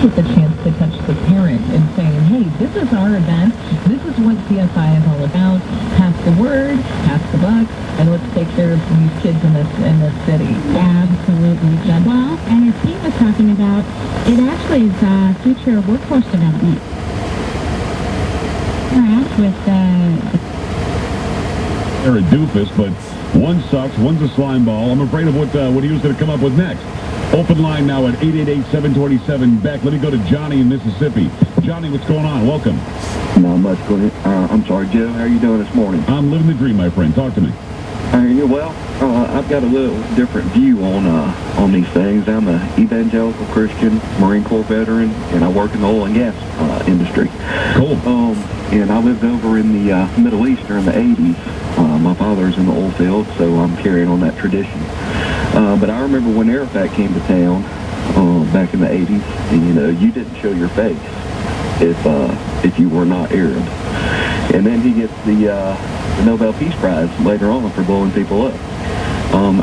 With the chance to touch the parent and saying, hey, this is our event, this is what CSI is all about, pass the word, pass the buck, and let's take care of these kids in this city. Absolutely. Well, and as Pete was talking about, it actually is future workforce development. Perhaps with They're a doofus, but one sucks, one's a slime ball. I'm afraid of what he was going to come up with next. Open line now at 888-727-BECK. Let me go to Johnny in Mississippi. Johnny, what's going on? Welcome. Not much. I'm sorry, Joe. How are you doing this morning? I'm living the dream, my friend. Talk to me. Well, I've got a little different view on these things. I'm an evangelical Christian, Marine Corps veteran, and I work in the oil and gas industry. Cool. And I lived over in the Middle East during the 80s. My father's in the oil field, so I'm carrying on that tradition. But I remember when Arafat came to town back in the 80s, and you didn't show your face if you were not Arab. And then he gets the Nobel Peace Prize later on for blowing people up.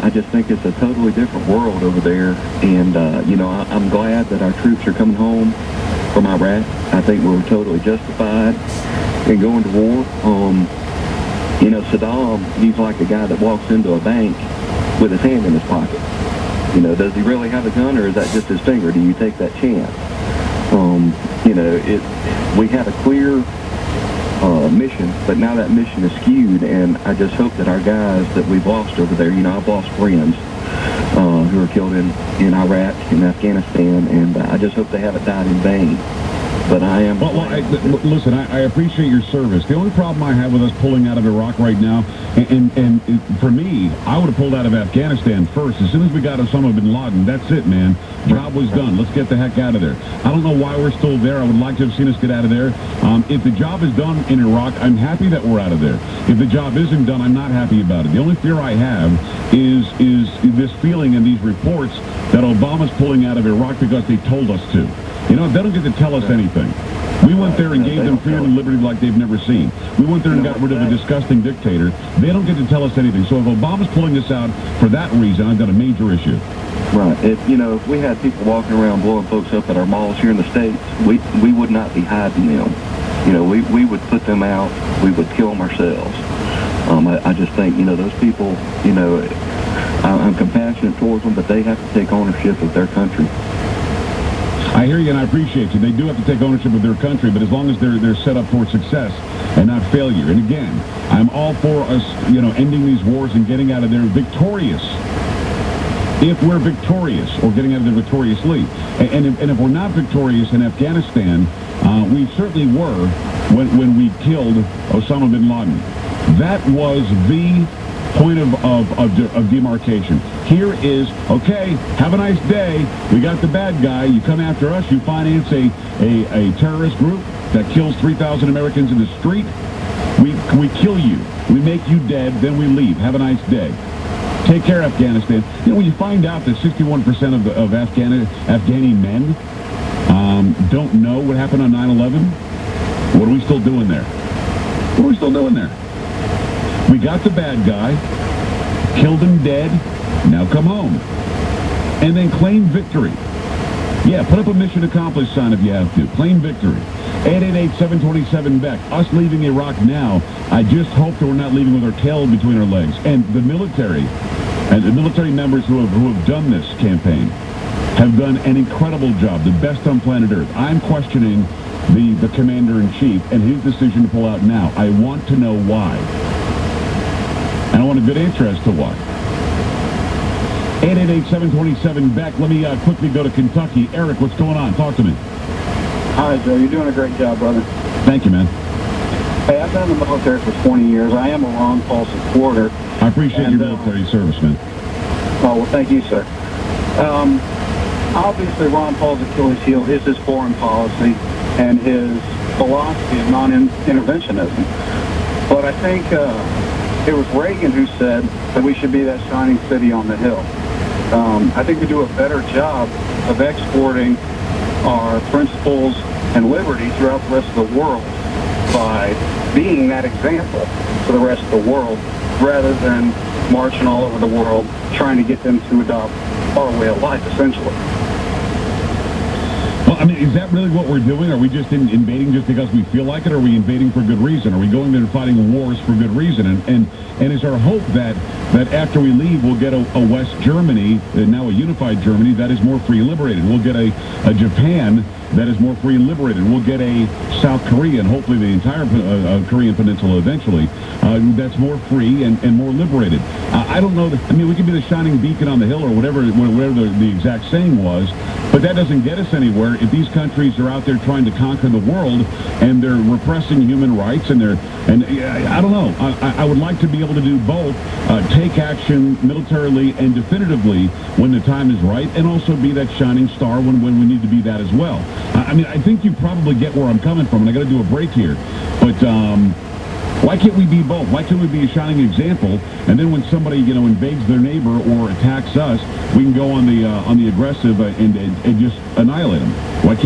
I just think it's a totally different world over there, and I'm glad that our troops are coming home from Iraq. I think we're totally justified in going to war. Saddam, he's like a guy that walks into a bank with his hand in his pocket. Does he really have a gun, or is that just his finger? Do you take that chance? We had a clear mission, but now that mission is skewed, and I just hope that our guys that we've lost over there, I've lost friends who were killed in Iraq and Afghanistan, and I just hope they haven't died in vain. But I am... Listen, I appreciate your service. The only problem I have with us pulling out of Iraq right now, and for me, I would have pulled out of Afghanistan first. As soon as we got Osama bin Laden, that's it, man. Job was done. Let's get the heck out of there. I don't know why we're still there. I would like to have seen us get out of there. If the job is done in Iraq, I'm happy that we're out of there. If the job isn't done, I'm not happy about it. The only fear I have is this feeling and these reports that Obama's pulling out of Iraq because they told us to. They don't get to tell us anything. We went there and gave them freedom and liberty like they've never seen. We went there and got rid of a disgusting dictator. They don't get to tell us anything. So if Obama's pulling us out for that reason, I've got a major issue. Right. If we had people walking around blowing folks up at our malls here in the States, we would not be hiding them. We would put them out. We would kill them ourselves. I just think, those people, I'm compassionate towards them, but they have to take ownership of their country. I hear you, and I appreciate you. They do have to take ownership of their country, but as long as they're set up for success and not failure. And again, I'm all for us, ending these wars and getting out of there victorious. If we're victorious, or getting out of there victoriously. And if we're not victorious in Afghanistan, we certainly were when we killed Osama bin Laden. That was the point of demarcation. Here is, okay, have a nice day. We got the bad guy. You come after us. You finance a terrorist group that kills 3,000 Americans in the street. We kill you. We make you dead. Then we leave. Have a nice day. Take care, Afghanistan. When you find out that 61% of Afghani men don't know what happened on 9/11, what are we still doing there? What are we still doing there? We got the bad guy, killed him dead, now come home. And then claim victory. Yeah, put up a mission accomplished sign if you have to. Claim victory. 888-727-BECK. Us leaving Iraq now, I just hope that we're not leaving with our tail between our legs. And the military members who have done this campaign have done an incredible job, the best on planet Earth. I'm questioning the commander-in-chief and his decision to pull out now. I want to know why. And I want a good answer as to why. 888-727-BECK. Let me quickly go to Kentucky. Eric, what's going on? Talk to me. Hi, Joe. You're doing a great job, brother. Thank you, man. Hey, I've been in the military for 20 years. I am a Ron Paul supporter. I appreciate your military service, man. Oh, well, thank you, sir. Obviously, Ron Paul's Achilles heel is his foreign policy and his philosophy of non-interventionism. But I think it was Reagan who said that we should be that shining city on the hill. I think we do a better job of exporting our principles and liberty throughout the rest of the world by being that example to the rest of the world rather than marching all over the world trying to get them to adopt our way of life, essentially. Well, I mean, is that really what we're doing? Are we just invading just because we feel like it, or are we invading for good reason? Are we going there and fighting wars for good reason? And is our hope that after we leave, we'll get a West Germany, now a unified Germany, that is more free and liberated? We'll get a Japan that is more free and liberated. We'll get a South Korea, and hopefully the entire Korean Peninsula eventually, that's more free and more liberated. I don't know. I mean, we could be the shining beacon on the hill or whatever the exact saying was, but that doesn't get us anywhere if these countries are out there trying to conquer the world and they're repressing human rights and I don't know. I would like to be able to do both, take action militarily and definitively when the time is right, and also be that shining star when we need to be that as well. I mean, I think you probably get where I'm coming from, and I got to do a break here. But why can't we be both? Why can't we be a shining example? And then when somebody invades their neighbor or attacks us, we can go on the aggressive and just annihilate them. Why can't